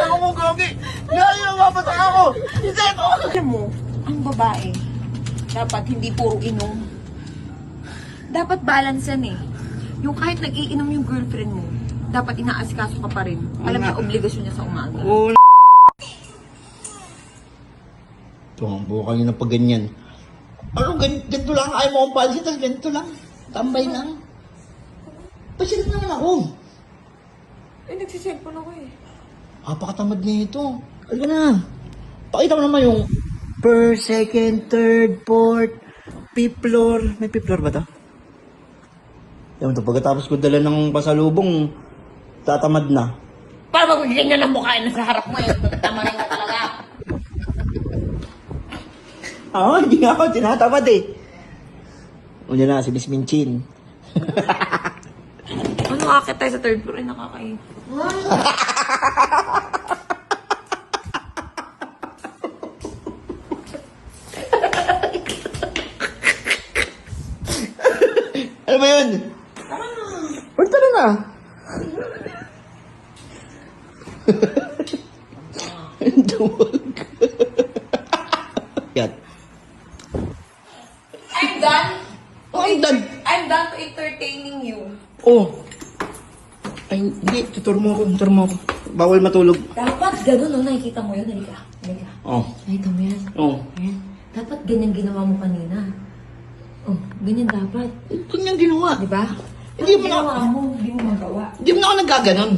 Ako mo, Gogi! Lalo na mapasa ako! Isa ko! Alam mo, ang babae, dapat hindi puro inom. Dapat balance yan eh. Yung kahit nag-iinom yung girlfriend mo, dapat inaasikaso ka pa rin. Alam niya, obligasyon niya sa umaga. Oo, tumambo kayo na pag ganyan. Ano, ganito lang? Ayaw mo akong palsi, tapos ganito lang. Tambay lang. Pasilit naman ako. Eh, nagsiselfon ako eh. Napakatamad niya ito. Ano ka na? Pakita mo naman yung first, second, third, fourth, fifth floor. May fifth floor ba ito? Yan ito, pagkatapos ko dala ng pasalubong, tatamad na. Para magiging ang mukha na sa harap mo eh. Tamarin ka talaga. Oo, hindi nga ako tinatamad eh. Una na, si Miss Minchin. Ano, akit tayo sa third floor? Ay, nakakain. Ano ba yun? Tara na. Ba't tara na? Duwag. Yan. I'm done. I'm done. I'm done to entertaining you. Oh. Ay, hindi. Tuturo mo ako. Bawal matulog. Dapat ganun, no? Nakikita mo yun. Halika. Oh. Nakita mo yan? Oh. Ayan. Dapat ganyan ginawa mo kanina. Oh, ganyan dapat. Ito niyang ginawa. Di ba? Hindi mo na... Ginawa mo, hindi mo magawa. Hindi mo na ako nagkaganon.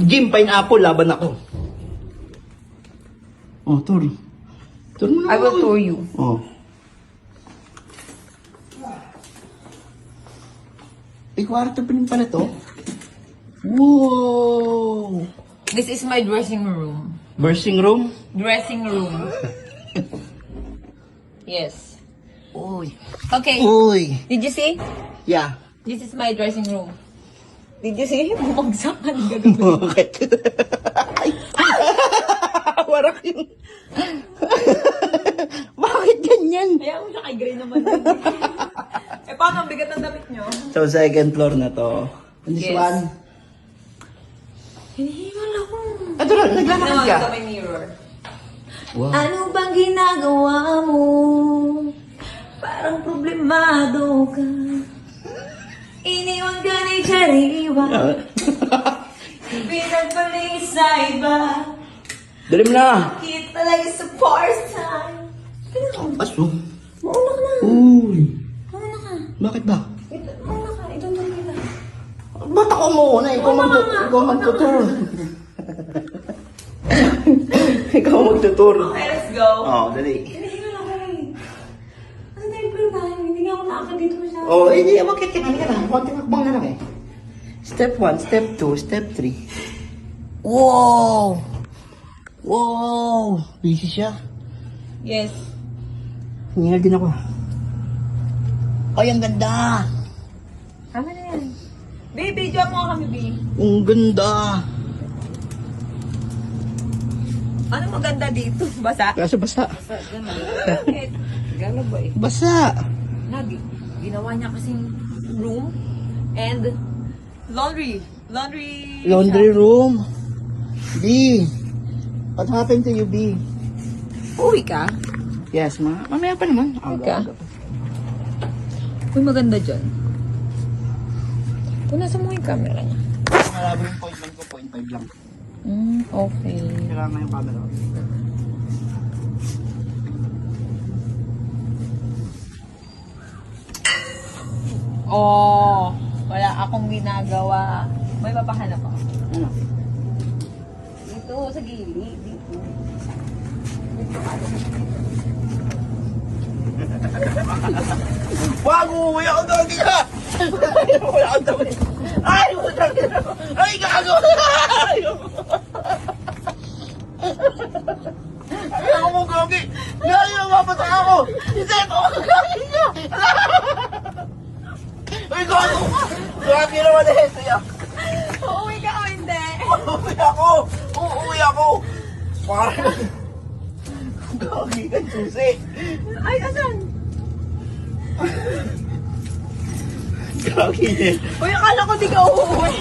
Jim, pineapple, laban ako. Oh, Tur. Tur mo na I will ako. tour you. Oh. Kwarto pa rin pala to. Wow! This is my dressing room. Bursting room? Dressing room. Yes. Uy. Okay. Uy. Did you see? Yeah. This is my dressing room. Did you see? Bumagsak ka ng gagawin. Bakit? Ay. Warak yun. Bakit ganyan? Kaya mo siya kay Gray naman. Eh, paano ang bigat ng damit nyo? So, second floor na to. And this Yes. one. Hinihimal ako. Ito na, naglalakad ka. Ito may mirror. Wow. Ano bang ginagawa mo? Parang problemado ka. Iniwan ka ni Chariwa. Pinagbalik sa iba. Dali mo na. Kita lagi sa first time. Aso. Mauna ka na. Uy. Mauna ka. Bakit ba? Mauna ka. Ito na nila. Ba't ako muna? Ikaw magtutur. Ikaw magtutur. Okay, let's go. Oo, dali. Hinihingal ako eh. Ano tayo pa tayo? Hindi nga ako nakakad dito masyado. Oo, hindi. Bakit ka na? Konting hakbang na lang eh. Step 1, step 2, step 3. Wow! Wow! Busy siya. Yes. Hingal din ako. Ay, ang ganda! Tama na yan. Baby, job mo kami, baby. Ang ganda! Ano maganda dito? Basa? Kaso basa. Basa, gano'n. Bakit? Gano'n ba eh? Basa! Lagi. Ginawa niya kasing room and laundry. Laundry room. B. What happened to you, B? Uwi ka? Yes, ma. Mamaya pa naman. Aga. Uy, maganda dyan. Punasan mo yung camera niya. Malabo yung point lang ko, 0.5 lang. Okay. Kailangan yung camera. Oh, wala akong ginagawa. May mapahanap ako. Ano? Dito, sa gilid. Dito. Wag mo! Uwi ako doon! Gina! Wala akong dami! Ay! Wala akong Ay! Gago! Ay! Ay! Ako mo, Gogi! Lalo na mapasa ako! Isa ito ako! Gogi niya! Ay! Gago! Gogi naman eh! Siya! Uuwi ka o hindi? Uuwi ako! Uuwi ako! Parang... Gogi ka, susi! Ay, asan? Gogi niya! Uy, akala ko di ka uuwi.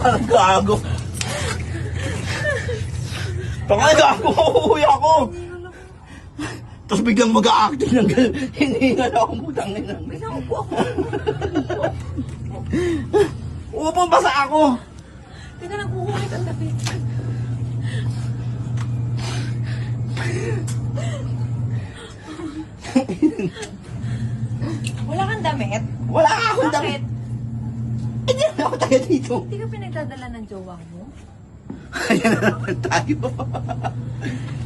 Parang gago. Parang gago, uuwi ako. Tapos biglang mag-a-acting ng gano'n. Hindi nga na akong putang ina. Pinaupo ako. Upo, basa ako. Teka lang, kukulit ang damit. Wala kang damit? Wala akong Bakit? damit. Hindi na ako tayo dito. Hindi ka pinagdadala ng jowa mo? Ayan na naman tayo.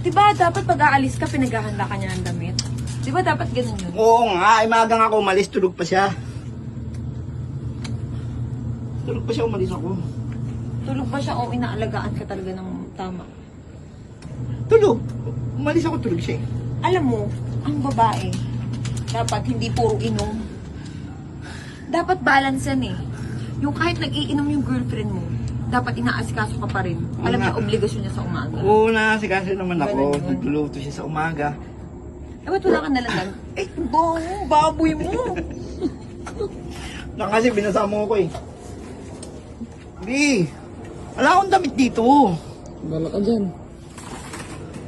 Diba dapat pag aalis ka, pinaghahanda ka niya ng damit? Diba dapat ganun yun? Oo nga, magang ako umalis, tulog pa siya. Tulog pa siya, umalis ako. Tulog ba siya o inaalagaan ka talaga ng tama? Tulog. Umalis ako, tulog siya. Alam mo, ang babae, dapat hindi puro inom. Dapat balance yan eh. Yung kahit nag-iinom yung girlfriend mo, dapat inaasikaso ka pa rin. Alam niya, obligasyon niya sa umaga. Oo na, kasi naman ako. Ganun yun. Nagluluto siya sa umaga. Eh, ba't wala kang nalandan? Eh, baboy mo! Na kasi binasama ko eh. Bi, wala akong damit dito. Bala ka dyan.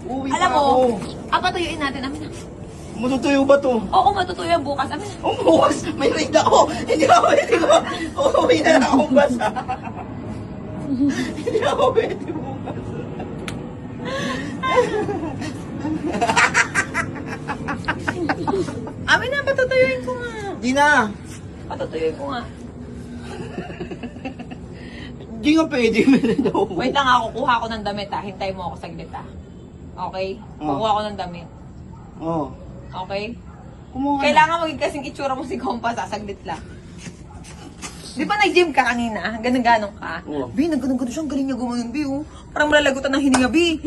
Uwi Alam pa mo, ako. apatuyuin natin. Amin na. Matutuyo ba to? Oo, matutuyo ang bukas. Amin na. Umuwas, may raid ako. Hindi ako pwede ko. Uuwi na lang akong basa. Hindi ako pwede bukas. Amin na, patutuyuin ko nga. Di na. Patutuyuin ko nga. Di nga pwede. Meron daw. Wait lang ako, kuha ko ng damit ha. Hintay mo ako saglit ha. Okay? Kukuha ko ng damit. Oo. Okay? Kumuha na. Kailangan maging kasing itsura mo si Kompas ha. Saglit lang. Di ba nag-gym ka kanina? Ganun-ganon ka? Oo. Bi, nagganong-ganon siya. Ang galing niya gumanon, Bi. Oh. Parang malalagutan ng hininga, Bi.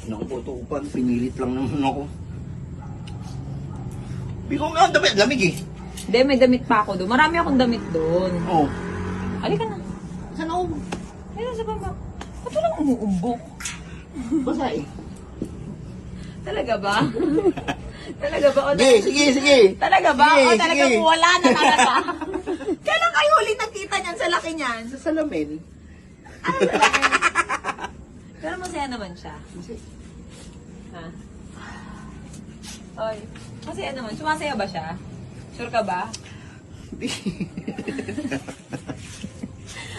Naku, tutupan. Pinilit lang naman ako. Biko nga ang damit. Lamig eh. Hindi, may damit pa ako doon. Marami akong damit doon. Oo. Halika na. Saan ako? Ayun sa baba. Ba't walang umuumbok? Basa eh. Talaga ba? Talaga ba? O, Sige. Talaga ba? Sige, O talaga sige. wala na talaga? Kailan kayo huli nagkita niyan sa laki niyan? Sa salamin. Ano sa laki? Pero masaya naman siya. Ha? Oy, masaya naman. Sumasaya ba siya? Sure ka ba?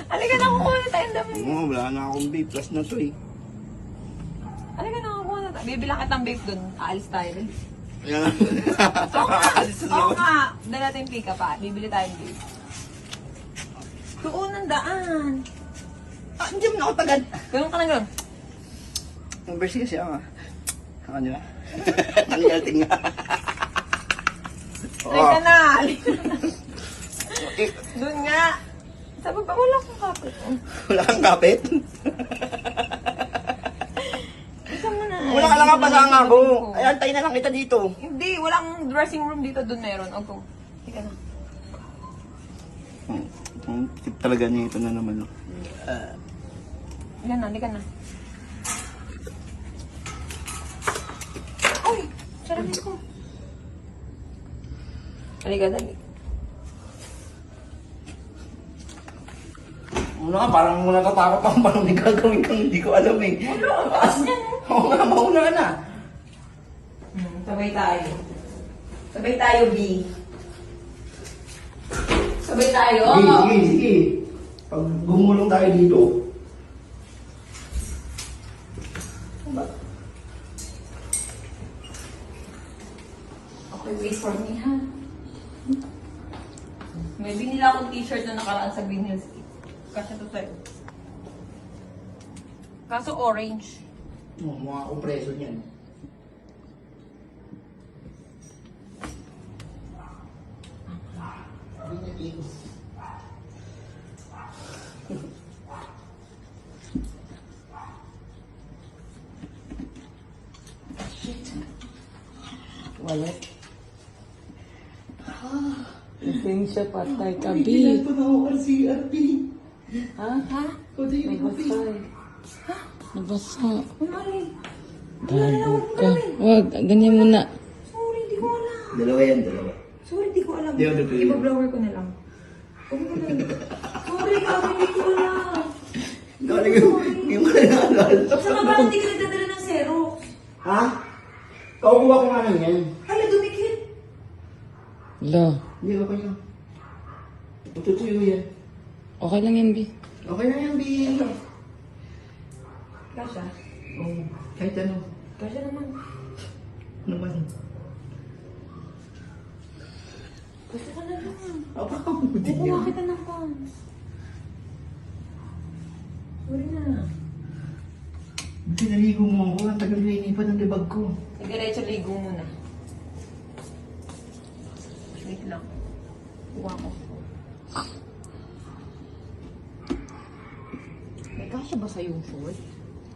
Halika na, kukuha na tayong dami. Oo, wala na akong B. Plus na to eh. Halika na, kukuha na tayo. Bibilang kitang vape dun. Aalis tayo. Ayan. Oo nga. Alis na Oo naman. nga. Dala natin yung pick-up ha. Bibili tayong vape. Doon ang daan. Ah, hindi mo na ako tagad. Ganun ka na ganun. Ang versi kasi ako ah. Sa kanila. Nangyalting nga. Halika na. Halika na. Eh, Doon nga. Sabi ba, wala kang kapit. wala kang kapit? Isa mo na. Wala ka lang ang pasanga ako. Ay, antayin na lang kita dito. Hindi, walang dressing room dito. Doon meron. Okay. Halika na. Ang tip talaga niya ito na naman. Halika na, halika na. Uy! Sarapin ko. Halika, dali. Ano nga, parang natatakot ako. Parang may gagawin kang hindi ko alam eh. Oo nga, mauna na. Sabay tayo. Sabay tayo, B. Sabay tayo. Sige. Pag gumulong tayo dito. Okay, wait for me, ha? May binila akong t-shirt na nakaraan sa Green Hills. Kasi ito sa'yo. Kaso orange. Mga kompreso niyan. Wala. Lisensya patay ka, B. Ito na ako kasi RP. Ha? Ha? Nabasa. Nabasa. Kumari. Gago ka. Wag, ganyan muna. Sorry, di ko alam. Dalawa yan, dalawa. Sorry, di ko alam. Di ako dito. Iba-blower ko na lang. Sorry, kami, di ko alam. Talaga yung kanal. Saan ka ba hindi ka nagdadala ng Xerox? Ha? Kaukuha ko nga lang yan. Hala, dumikit. Lo, Hindi ako yun. Matutuyo yan. okay lang yan, Bi. Okay na yan, Bill. Kasha. Oo, kahit ano. Kasha naman. Ano man. Gusto ka na lang. Aba, hindi Kukuha yan. kita ng pants. Sorry na. Pinaligo mo ako. Ang tagal na inipan ng libag ko. Diretso ligo muna. Wait lang. Kuha ko. May kasya ba sa yung short?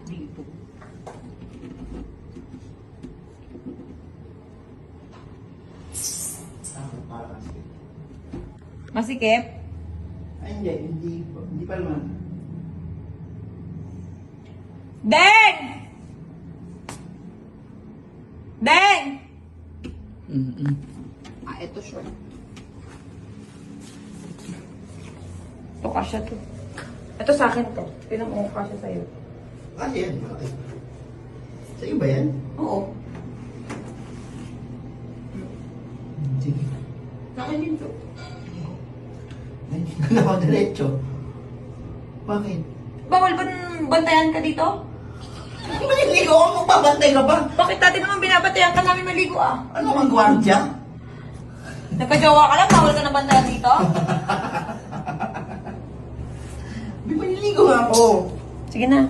Dito. Masikip? Ay, hindi pa naman. Deng! Deng! Ito short. Ito kasya to. Ito sa akin to. Tinan mo kung kasya sa'yo. Ah, yan. Okay. Sa'yo ba yan? Oo. Sige. Sa akin din to. Ay, hindi na ako diretso. Bakit? Bawal ba bantayan ka dito? Maliligo ako, magbabantay ka ba? Bakit dati naman binabantayan ka namin maligo ah? Ano ang gwardya? Nagka-jowa ka lang, bawal ka na bantayan dito? Di maliligo nga ako. Sige na.